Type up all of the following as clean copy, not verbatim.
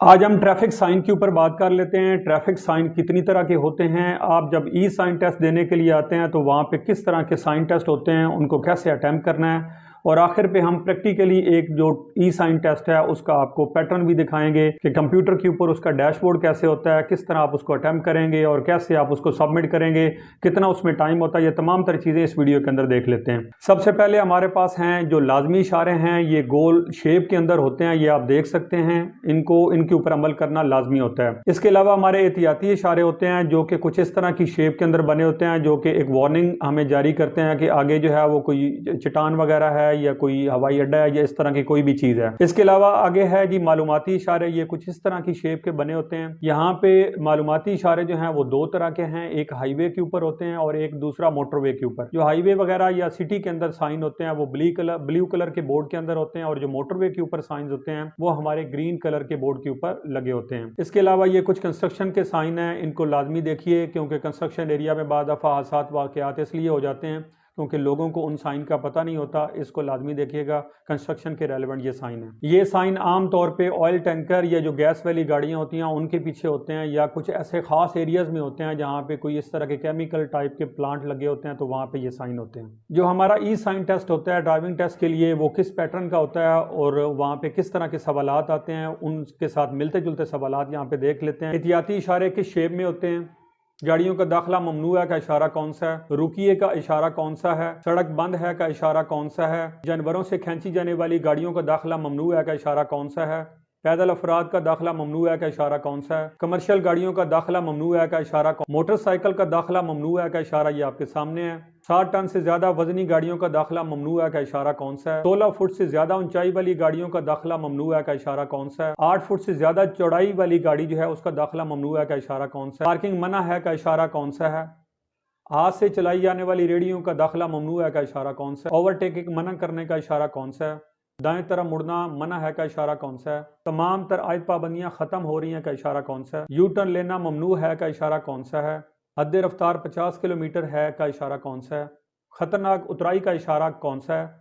आज हम traffic sign के ऊपर बात कर लेते हैं। ट्रैफिक साइन कितनी तरह के होते हैं, आप जब ई साइन टेस्ट देने के लिए आते हैं तो वहाँ पे किस तरह के साइन टेस्ट होते हैं, उनको कैसे अटैम्प्ट करना है, और आखिर पे हम प्रैक्टिकली एक जो ई साइन टेस्ट है उसका आपको पैटर्न भी दिखाएंगे कि कंप्यूटर के ऊपर उसका डैशबोर्ड कैसे होता है, किस तरह आप उसको अटैम्प्ट करेंगे और कैसे आप उसको सबमिट करेंगे, कितना उसमें टाइम होता है। ये तमाम तरह चीज़ें इस वीडियो के अंदर देख लेते हैं। सबसे पहले हमारे पास हैं जो लाजमी इशारे हैं, ये गोल शेप के अंदर होते हैं, ये आप देख सकते हैं। इनके ऊपर अमल करना लाजमी होता है। इसके अलावा हमारे एहतियाती इशारे होते हैं जो कि कुछ इस तरह की शेप के अंदर बने होते हैं, जो कि एक वार्निंग हमें जारी करते हैं कि आगे जो है वो कोई चट्टान वगैरह है या कोई हवाई अड्डा है या इस तरह की कोई भी चीज़ है। इसके अलावा आगे है जी मालूमाती इशारे, ये कुछ इस तरह की शेप के बने होते हैं। यहाँ पे मालूमाती इशारे जो हैं वो दो तरह के हैं, एक हाईवे के ऊपर होते हैं और एक दूसरा मोटरवे के ऊपर। जो हाईवे वगैरह या सिटी के अंदर साइन होते हैं वो ब्लू कलर के बोर्ड के अंदर होते हैं, और जो मोटरवे के ऊपर साइन होते हैं वो हमारे ग्रीन कलर के बोर्ड के ऊपर लगे होते हैं। इसके अलावा ये कुछ कंस्ट्रक्शन के साइन हैं, इनको लाजमी देखिए क्योंकि कंस्ट्रक्शन एरिया में बाद दफ़ा हादसात वाक़यात इसलिए हो जाते हैं क्योंकि लोगों को उन साइन का पता नहीं होता। इसको लाजमी देखिएगा, कंस्ट्रक्शन के रेलेवेंट ये साइन है। ये साइन आम तौर पे ऑयल टैंकर या जो गैस वाली गाड़ियां होती हैं उनके पीछे होते हैं, या कुछ ऐसे खास एरियाज में होते हैं जहां पे कोई इस तरह के केमिकल टाइप के प्लांट लगे होते हैं, तो वहां पे ये साइन होते हैं। जो हमारा ई साइन टेस्ट होता है ड्राइविंग टेस्ट के लिए, वो किस पैटर्न का होता है और वहाँ पे किस तरह के सवालात आते हैं, उनके साथ मिलते जुलते सवालात यहाँ पे देख लेते हैं। एहतियाती इशारे किस शेप में होते हैं, गाड़ियों का दाखिला ममनू है का इशारा कौन सा है, रुकिए का इशारा कौन सा है, सड़क बंद है का इशारा कौन सा है, जानवरों से खींची जाने वाली गाड़ियों का दाखिला ममनू है का इशारा कौन सा है, पैदल अफराद का दाखिला ममनू है का इशारा कौन सा है, कमर्शियल गाड़ियों का दाखिला ममनू है का इशारा, मोटरसाइकिल का दाखिला ममनू है का इशारा, ये आपके सामने है। 60 टन से ज्यादा वजनी गाड़ियों का दाखिला ममनू है का इशारा कौन सा है, 16 फुट से ज्यादा ऊंचाई वाली गाड़ियों का दाखिला ममनू है का इशारा कौन सा है, 8 फुट से ज्यादा चौड़ाई वाली गाड़ी जो है उसका दाखिला ममनू है का इशारा कौन सा है, पार्किंग मना है का इशारा कौन सा है, हाथ से चलाई जाने वाली रेडियो का दाखिला ममनू है का इशारा कौन सा है, ओवरटेकिंग मना करने का इशारा कौन सा है, दाएं तरफ मुड़ना मना है का इशारा कौन सा है, तमाम तर आयत पाबंदियां खत्म हो रही हैं का इशारा कौन सा है, यू टर्न लेना ममनू है का इशारा कौन सा है, हद रफ्तार 50 किलोमीटर है का इशारा कौन सा है, खतरनाक उतराई का इशारा कौन सा है,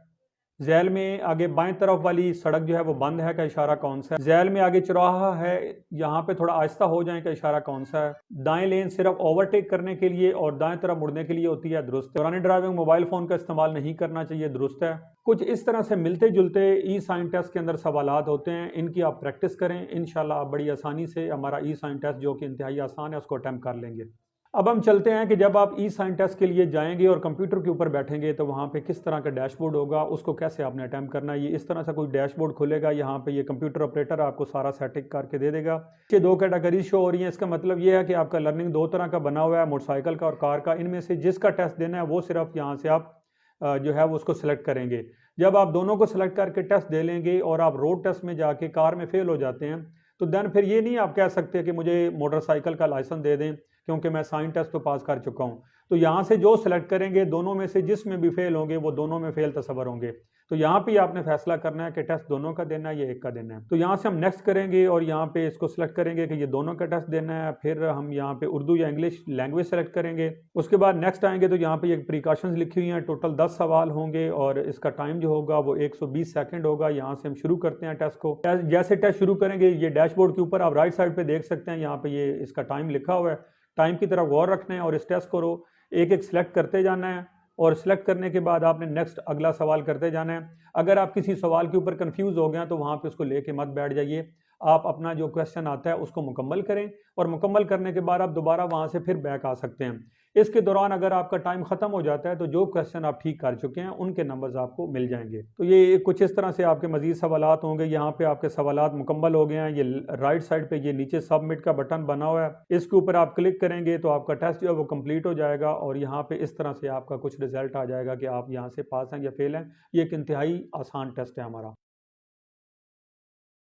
झैल में आगे बाएं तरफ वाली सड़क जो है वो बंद है का इशारा कौन सा है, झैल में आगे चौराहा है यहाँ पे थोड़ा आहिस्ता हो जाए का इशारा कौन सा है, दाएं लेन सिर्फ ओवरटेक करने के लिए और दाएं तरफ मुड़ने के लिए होती है, दुरुस्त है। दौरान ड्राइविंग मोबाइल फोन का इस्तेमाल नहीं करना चाहिए, दुरुस्त है। कुछ इस तरह से मिलते जुलते ई साइन टेस्ट के अंदर सवालात होते हैं, इनकी आप प्रैक्टिस करें, इंशाल्लाह आप बड़ी आसानी से हमारा ई साइन टेस्ट जो कि इंतहाई आसान है उसको अटैम्प्ट कर लेंगे। अब हम चलते हैं कि जब आप ई साइन टेस्ट के लिए जाएंगे और कंप्यूटर के ऊपर बैठेंगे तो वहाँ पे किस तरह का डैशबोर्ड होगा, उसको कैसे आपने अटैम्प्ट करना है। ये इस तरह से कोई डैशबोर्ड खुलेगा, यहाँ पे ये कंप्यूटर ऑपरेटर आपको सारा सेटिंग करके दे देगा। ये दो कैटेगरी शो हो रही हैं, इसका मतलब ये है कि आपका लर्निंग दो तरह का बना हुआ है, मोटरसाइकिल का और कार का। इनमें से जिसका टेस्ट देना है वो सिर्फ यहाँ से आप जो है वो उसको सिलेक्ट करेंगे। जब आप दोनों को सिलेक्ट करके टेस्ट दे लेंगे और आप रोड टेस्ट में जाके कार में फेल हो जाते हैं तो देन फिर ये नहीं आप कह सकते कि मुझे मोटरसाइकिल का लाइसेंस दे दें क्योंकि मैं साइन टेस्ट तो पास कर चुका हूँ। तो यहाँ से जो सिलेक्ट करेंगे दोनों में से जिसमें भी फेल होंगे वो दोनों में फेल तस्वर होंगे। तो यहाँ पे आपने फैसला करना है कि टेस्ट दोनों का देना है या एक का देना है। तो यहाँ से हम नेक्स्ट करेंगे और यहाँ पे इसको सिलेक्ट करेंगे कि ये दोनों का टेस्ट देना है। फिर हम यहाँ पे उर्दू या इंग्लिश लैंग्वेज सेलेक्ट करेंगे। उसके बाद नेक्स्ट आएंगे तो यहाँ पे एक प्रिकॉशंस लिखी हुई हैं, टोटल 10 सवाल होंगे और इसका टाइम जो होगा वो 120 सेकंड होगा। यहाँ से हम शुरू करते हैं टेस्ट को। जैसे टेस्ट शुरू करेंगे ये डैशबोर्ड के ऊपर आप राइट साइड पे देख सकते हैं, यहाँ पे ये इसका टाइम लिखा हुआ है। टाइम की तरफ गौर रखना है और इस टेस्ट को एक एक सिलेक्ट करते जाना है और सिलेक्ट करने के बाद आपने नेक्स्ट अगला सवाल करते जाना है। अगर आप किसी सवाल के ऊपर कंफ्यूज हो गए तो वहाँ पे उसको लेके मत बैठ जाइए, आप अपना जो क्वेश्चन आता है उसको मुकम्मल करें और मुकम्मल करने के बाद आप दोबारा वहाँ से फिर बैक आ सकते हैं। इसके दौरान अगर आपका टाइम खत्म हो जाता है तो जो क्वेश्चन आप ठीक कर चुके हैं उनके नंबर्स आपको मिल जाएंगे। तो ये कुछ इस तरह से आपके मजीद सवालात होंगे। यहाँ पे आपके सवालात मुकम्मल हो गए हैं। ये राइट साइड पे ये नीचे सबमिट का बटन बना हुआ है, इसके ऊपर आप क्लिक करेंगे तो आपका टेस्ट जो है वो कंप्लीट हो जाएगा और यहाँ पे इस तरह से आपका कुछ रिजल्ट आ जाएगा कि आप यहाँ से पास हैं या फेल हैं। ये एक इंतहाई आसान टेस्ट है हमारा।